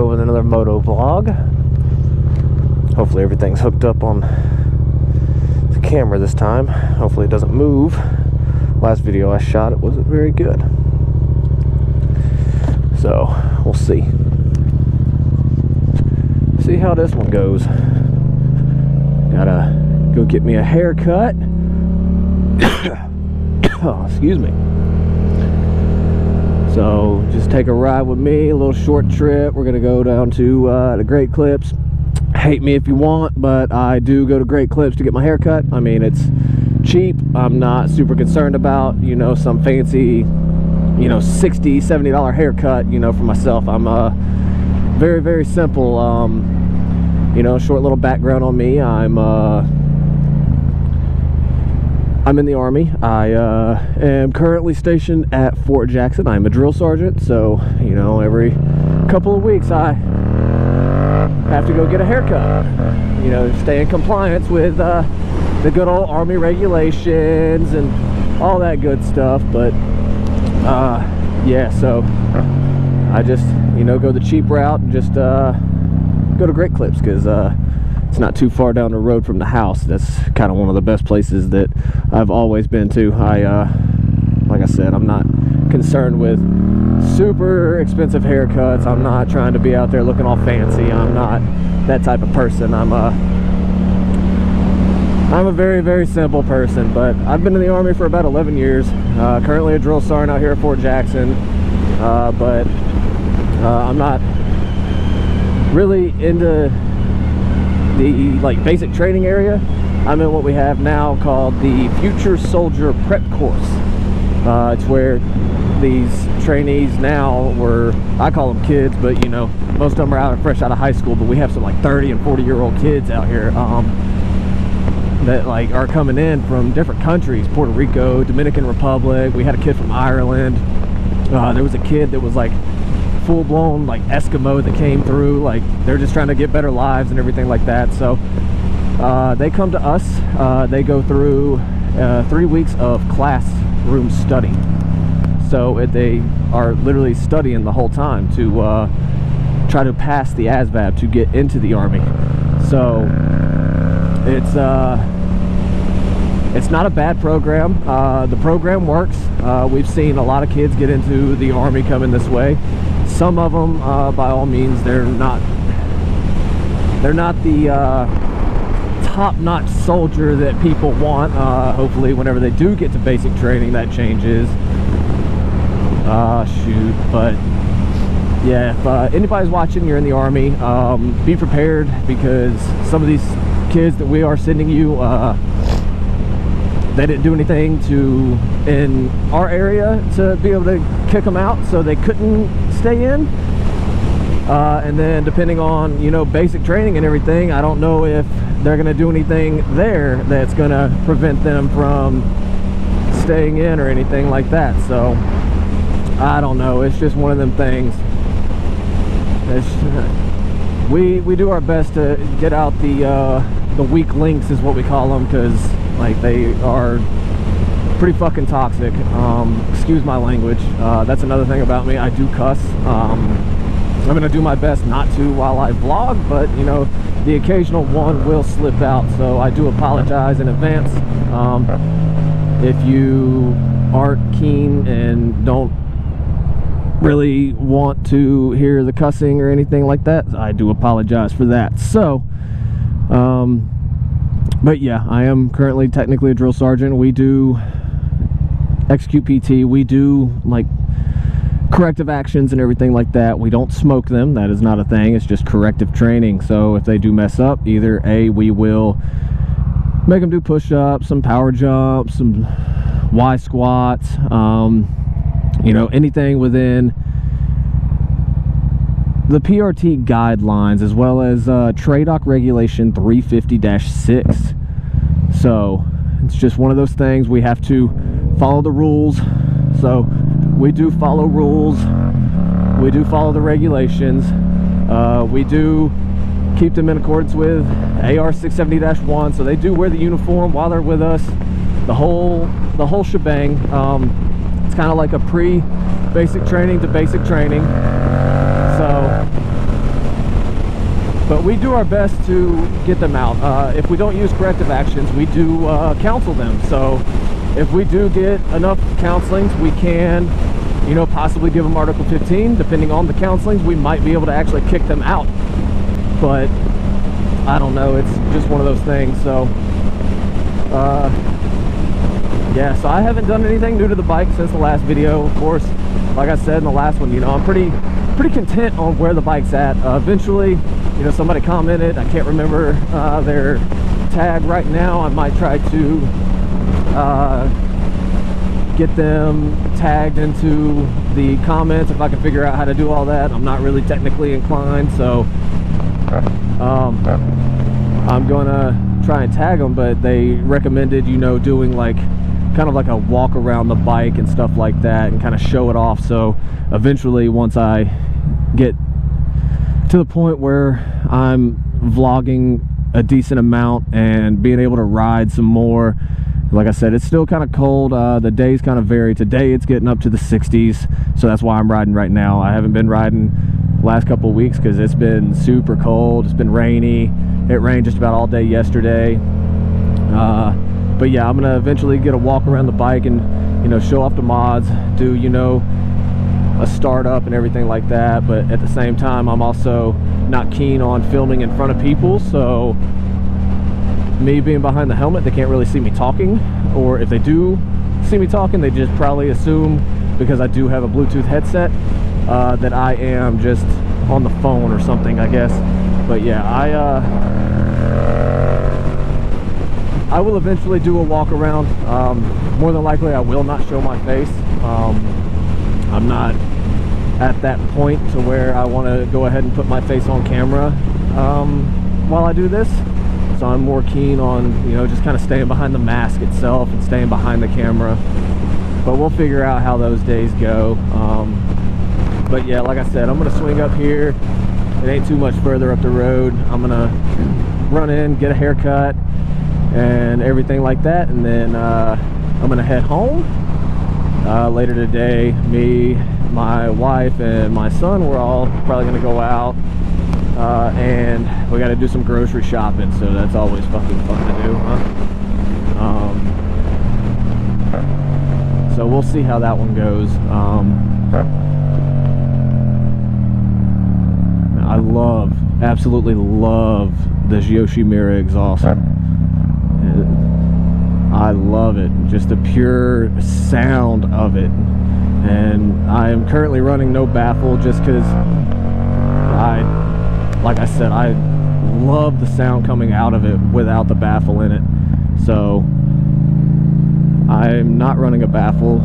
video with another moto vlog. Hopefully everything's hooked up on the camera this time. Hopefully it doesn't move. Last video I shot, it wasn't very good. So, we'll see. See how this one goes. Gotta go get me a haircut. Oh, excuse me. So just take a ride with me, a little short trip. We're gonna go down to the Great Clips. Hate me if you want, but I do go to Great Clips to get my haircut. I mean, it's cheap. I'm not super concerned about, you know, some fancy, you know, $60, $70 haircut, you know, for myself. I'm very, very simple. You know, short little background on me. I'm in the Army. I am currently stationed at Fort Jackson. I'm a drill sergeant, so, you know, every couple of weeks I have to go get a haircut. You know, stay in compliance with the good old Army regulations and all that good stuff. But, yeah, so I just, you know, go the cheap route and just go to Great Clips because it's not too far down the road from the house. That's kind of one of the best places that I've always been to. Like I said, I'm not concerned with super expensive haircuts. I'm not trying to be out there looking all fancy. I'm not that type of person. I'm a very, very simple person, but I've been in the Army for about 11 years. Currently a drill sergeant out here at Fort Jackson, but I'm not really into the basic training area. I'm in what we have now called the Future Soldier Prep Course. It's where these trainees now I call them kids, but you know, most of them are fresh out of high school, but we have some like 30 and 40-year-old kids out here that like are coming in from different countries. Puerto Rico, Dominican Republic. We had a kid from Ireland. There was a kid that was like full-blown like Eskimo that came through. Like, they're just trying to get better lives and everything like that. So they come to us. They go through 3 weeks of classroom study. So they are literally studying the whole time to try to pass the ASVAB to get into the Army. So it's not a bad program. The program works. We've seen a lot of kids get into the Army coming this way. Some of them, by all means, they're not the top-notch soldier that people want. Hopefully, whenever they do get to basic training, that changes. Shoot, but yeah, if anybody's watching, you're in the Army, be prepared, because some of these kids that we are sending you, they didn't do anything in our area to be able to kick them out, so they couldn't stay in. And then depending on, you know, basic training and everything, I don't know if they're going to do anything there that's going to prevent them from staying in or anything like that. So I don't know. It's just one of them things. We do our best to get out the weak links, is what we call them, because like they are pretty fucking toxic. Excuse my language. That's another thing about me. I do cuss. I'm gonna do my best not to while I vlog, but you know, the occasional one will slip out, so I do apologize in advance. If you aren't keen and don't really want to hear the cussing or anything like that, I do apologize for that. So but yeah, I am currently technically a drill sergeant. We do execute PT. We do like corrective actions and everything like that. We don't smoke them. That is not a thing. It's just corrective training. So if they do mess up, either A, we will make them do push-ups, some power jumps, some Y squats, you know, anything within the PRT guidelines, as well as TRADOC regulation 350-6. So it's just one of those things. We have to follow the rules. So we do follow rules. We do follow the regulations. We do keep them in accordance with AR 670-1. So they do wear the uniform while they're with us. The whole shebang. It's kind of like a pre-basic training to basic training. So But we do our best to get them out. If we don't use corrective actions, we do counsel them. So if we do get enough counselings, we can, you know, possibly give them Article 15. Depending on the counselings, we might be able to actually kick them out. But I don't know, it's just one of those things. So yeah, so I haven't done anything new to the bike since the last video. Of course, like I said in the last one, you know, I'm pretty content on where the bike's at. Eventually, you know, somebody commented, I can't remember their tag right now. I might try to get them tagged into the comments if I can figure out how to do all that. I'm not really technically inclined, so I'm gonna try and tag them, but they recommended, you know, doing like kind of like a walk around the bike and stuff like that and kind of show it off. So eventually, once I get to the point where I'm vlogging a decent amount and being able to ride some more, like I said, it's still kind of cold. The days kind of vary. Today it's getting up to the 60s, so that's why I'm riding right now. I haven't been riding last couple of weeks because it's been super cold. It's been rainy. It rained just about all day yesterday. But yeah, I'm gonna eventually get a walk around the bike and, you know, show off the mods, do, you know, a startup and everything like that. But at the same time, I'm also not keen on filming in front of people, so me being behind the helmet, they can't really see me talking, or if they do see me talking, they just probably assume, because I do have a Bluetooth headset, that I am just on the phone or something, I guess. But yeah, I will eventually do a walk around. More than likely, I will not show my face. I'm not at that point to where I want to go ahead and put my face on camera while I do this. So I'm more keen on, you know, just kind of staying behind the mask itself and staying behind the camera. But we'll figure out how those days go. But yeah, like I said, I'm gonna swing up here. It ain't too much further up the road. I'm gonna run in, get a haircut and everything like that, and then I'm gonna head home. Later today, me, my wife, and my son, we're all probably gonna go out, and we got to do some grocery shopping, so that's always fucking fun to do, huh? So we'll see how that one goes. I absolutely love this Yoshimura exhaust. I love it, just the pure sound of it. And I am currently running no baffle just because like I said, I love the sound coming out of it without the baffle in it. So I'm not running a baffle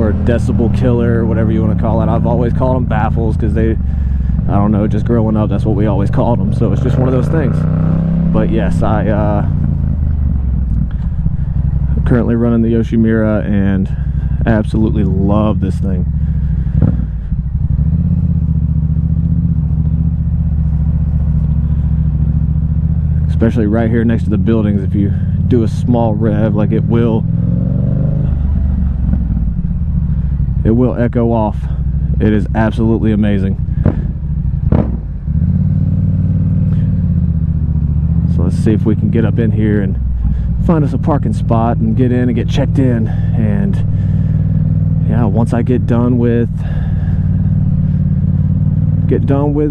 or decibel killer, whatever you want to call it. I've always called them baffles because I don't know, just growing up, that's what we always called them. So it's just one of those things. But yes, currently running the Yoshimura and absolutely love this thing. Especially right here next to the buildings. If you do a small rev, like it will echo off. It is absolutely amazing. So let's see if we can get up in here and find us a parking spot and get in and get checked in. And yeah, once I get done with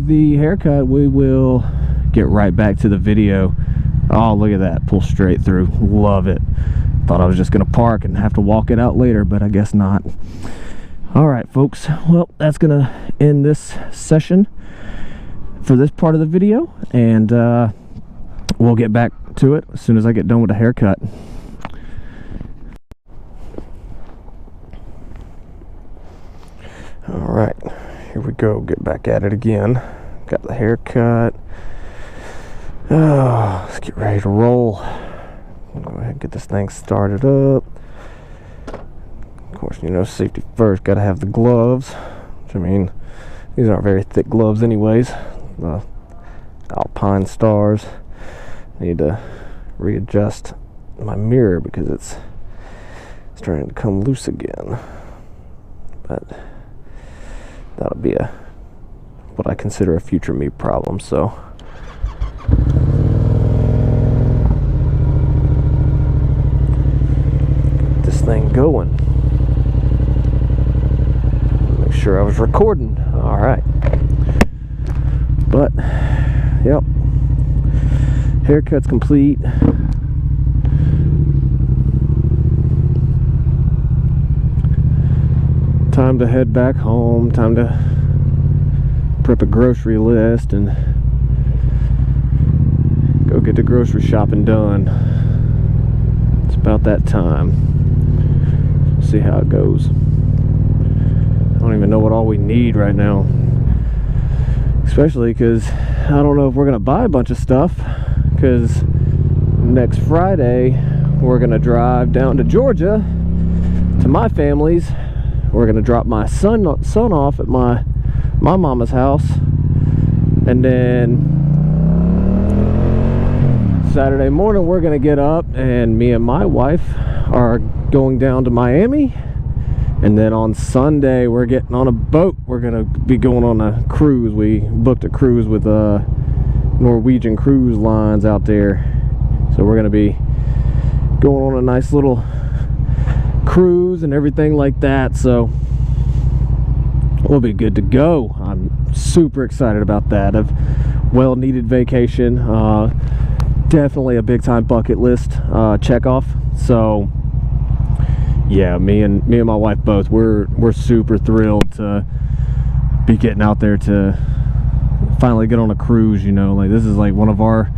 the haircut, we will get right back to the video. Oh, look at that, pull straight through. Love it. Thought I was just gonna park and have to walk it out later, but I guess not. All right, folks, well, that's gonna end this session for this part of the video, and we'll get back to it as soon as I get done with the haircut. All right, here we go, get back at it again. Got the haircut. Oh, let's get ready to roll. I'll go ahead and get this thing started up. Of course, you know, safety first, gotta have the gloves, which, I mean, these aren't very thick gloves anyways. The Alpine Stars. Need to readjust my mirror because it's starting to come loose again, but that'll be a what I consider a future me problem. So get this thing going. Make sure I was recording. All right. But yep, haircut's complete. Time to head back home. Time to prep a grocery list and go get the grocery shopping done. It's about that time. See how it goes. I don't even know what all we need right now, especially because I don't know if we're gonna buy a bunch of stuff, because next Friday we're gonna drive down to Georgia to my family's. We're gonna drop my son off at my mama's house, and then Saturday morning we're gonna get up, and me and my wife are going down to Miami, and then on Sunday we're getting on a boat. We're gonna be going on a cruise. We booked a cruise with Norwegian Cruise Lines out there, so we're gonna be going on a nice little cruise and everything like that, so we'll be good to go. I'm super excited about that. A well needed vacation, definitely a big time bucket list check off. So yeah, me and my wife both, we're super thrilled to be getting out there to finally get on a cruise. You know, like, this is like one of our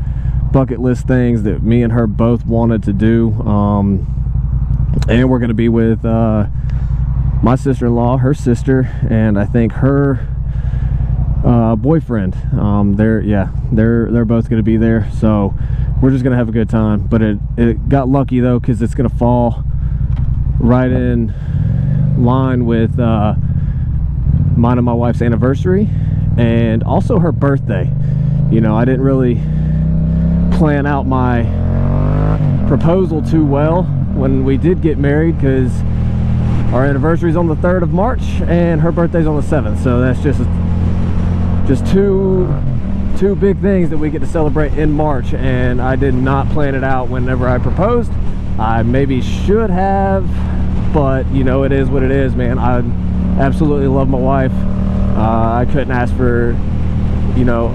bucket list things that me and her both wanted to do. And we're going to be with my sister-in-law, her sister, and I think her boyfriend. They're both going to be there, so we're just going to have a good time. But it got lucky though, because it's going to fall right in line with mine and my wife's anniversary, and also her birthday. You know, I didn't really plan out my proposal too well when we did get married, because our anniversary is on the 3rd of March and her birthday's on the 7th, so that's just two big things that we get to celebrate in March, and I did not plan it out whenever I proposed. I maybe should have, but you know, it is what it is, man. I absolutely love my wife. I couldn't ask for, you know,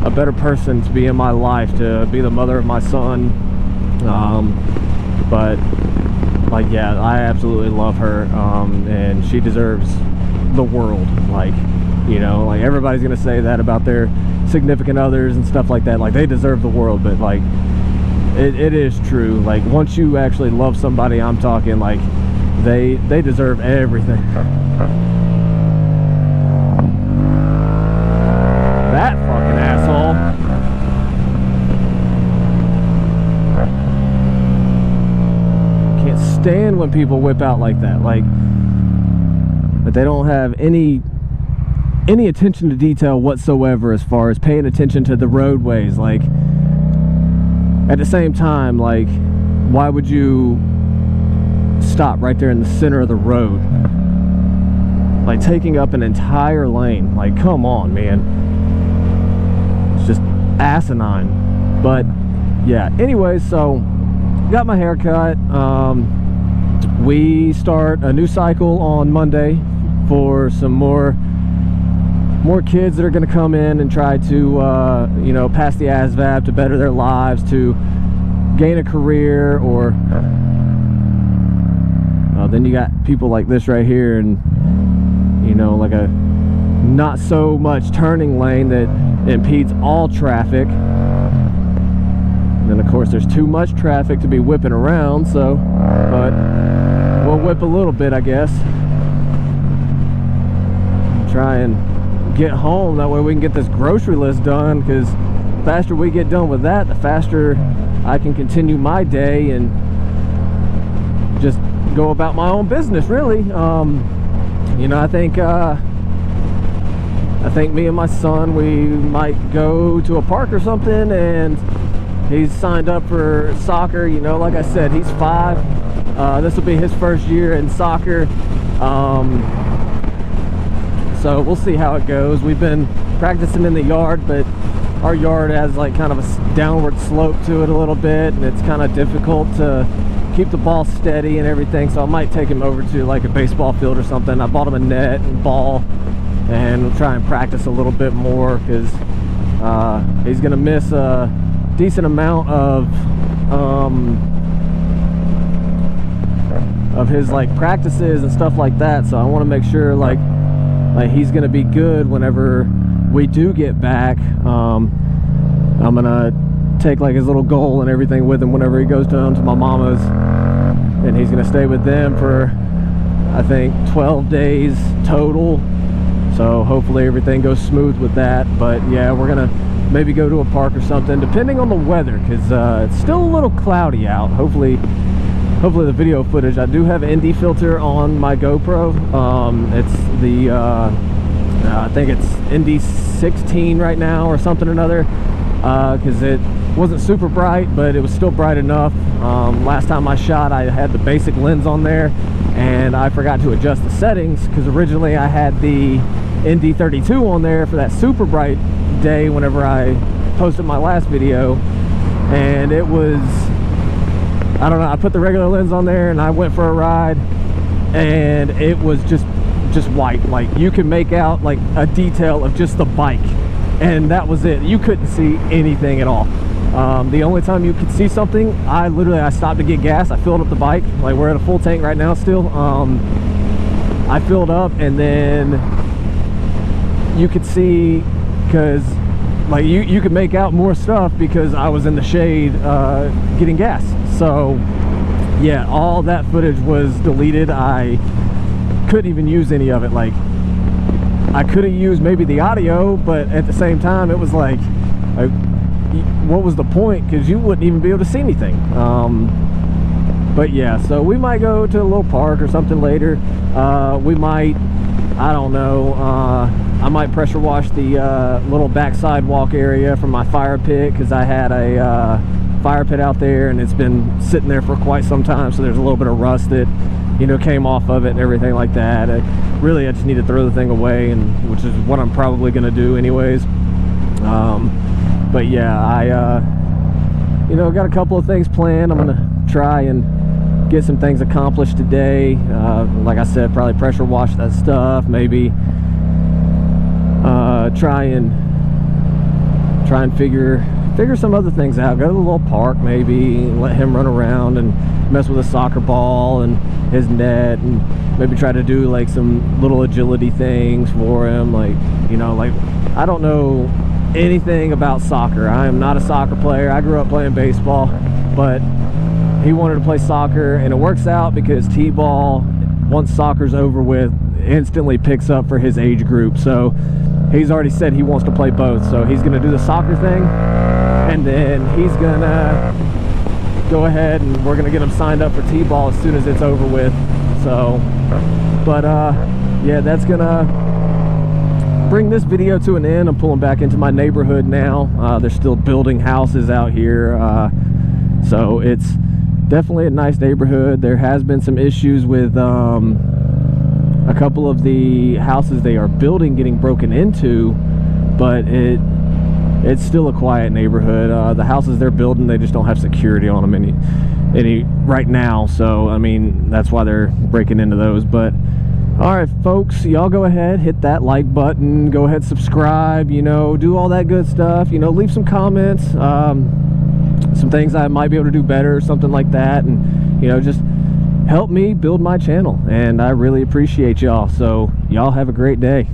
a better person to be in my life, to be the mother of my son. But like, yeah, I absolutely love her, and she deserves the world. Like, you know, like, everybody's gonna say that about their significant others and stuff like that, like they deserve the world, but like, it is true. Like, once you actually love somebody, I'm talking like they deserve everything. That fucking asshole. Stand when people whip out like that, like, but they don't have any attention to detail whatsoever as far as paying attention to the roadways. Like, at the same time, like, why would you stop right there in the center of the road, like taking up an entire lane? Like, come on, man, it's just asinine. But yeah, anyways, so got my hair cut. We start a new cycle on Monday for some more kids that are going to come in and try to you know, pass the ASVAB, to better their lives, to gain a career, or then you got people like this right here, and you know, like a not so much turning lane that impedes all traffic. And then of course there's too much traffic to be whipping around, so but we'll whip a little bit, I guess. Try and get home, that way we can get this grocery list done, because the faster we get done with that, the faster I can continue my day and just go about my own business, really. You know, I think me and my son, we might go to a park or something, and he's signed up for soccer. You know, like I said, he's 5. This will be his first year in soccer. So we'll see how it goes. We've been practicing in the yard, but our yard has like kind of a downward slope to it a little bit, and it's kind of difficult to keep the ball steady and everything. So I might take him over to like a baseball field or something. I bought him a net and ball, and we'll try and practice a little bit more, because he's gonna miss a decent amount of his like practices and stuff like that. So I want to make sure like he's gonna be good whenever we do get back. I'm gonna take like his little goal and everything with him whenever he goes down to my mama's, and he's gonna stay with them for I think 12 days total. So hopefully everything goes smooth with that. But yeah, we're gonna maybe go to a park or something, depending on the weather, because it's still a little cloudy out. Hopefully the video footage. I do have an ND filter on my GoPro. It's the I think it's ND16 right now or something or another, because it wasn't super bright, but it was still bright enough. Last time I shot, I had the basic lens on there, and I forgot to adjust the settings, because originally I had the ND32 on there for that super bright day whenever I posted my last video, and it was, I don't know, I put the regular lens on there and I went for a ride, and it was just white. Like you could make out like a detail of just the bike, and that was it. You couldn't see anything at all. The only time you could see something, I stopped to get gas. I filled up the bike, like we're at a full tank right now still. I filled up, and then you could see, because like you could make out more stuff because I was in the shade getting gas. So yeah, all that footage was deleted. I couldn't even use any of it. Like I could have used maybe the audio, but at the same time it was like what was the point, because you wouldn't even be able to see anything. But yeah, so we might go to a little park or something later. We might, I don't know, I might pressure wash the little back sidewalk area from my fire pit, because I had a fire pit out there and it's been sitting there for quite some time, so there's a little bit of rust that, you know, came off of it and everything like that. I just need to throw the thing away, and which is what I'm probably going to do anyways. But yeah, I you know, got a couple of things planned. I'm gonna try and get some things accomplished today. Like I said, probably pressure wash that stuff, maybe try and figure some other things out. Go to the little park, maybe let him run around and mess with a soccer ball and his net, and maybe try to do like some little agility things for him. Like, you know, like I don't know anything about soccer. I am not a soccer player. I grew up playing baseball, but he wanted to play soccer, and it works out because T-ball, once soccer's over with, instantly picks up for his age group. So he's already said he wants to play both. So he's going to do the soccer thing, and then he's going to go ahead and we're going to get him signed up for T-ball as soon as it's over with. So, but yeah, that's going to bring this video to an end. I'm pulling back into my neighborhood now. They're still building houses out here, so it's definitely a nice neighborhood. There has been some issues with a couple of the houses they are building getting broken into, but it's still a quiet neighborhood. The houses they're building, they just don't have security on them any right now, so I mean that's why they're breaking into those. But all right, folks, y'all go ahead, hit that like button, go ahead, subscribe, you know, do all that good stuff, you know, leave some comments, some things I might be able to do better or something like that, and, you know, just help me build my channel, and I really appreciate y'all. So y'all have a great day.